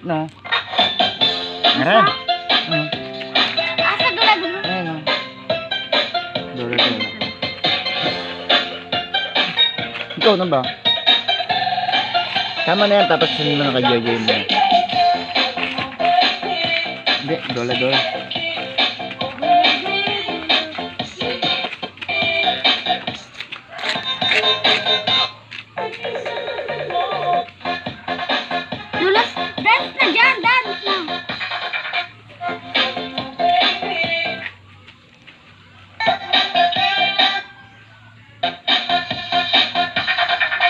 no? Meron. Asa dula dulu? Ayan, no? Dola. Ikaw na ba? Tama na yan, tapos hindi mo naka-jojo mo. Hindi, dola. Dulas, dance na dyan, dance na.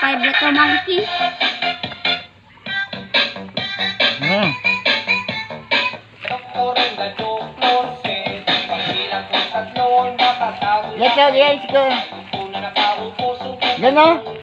Five letter monkey. Let's go, guys. Go. Gano?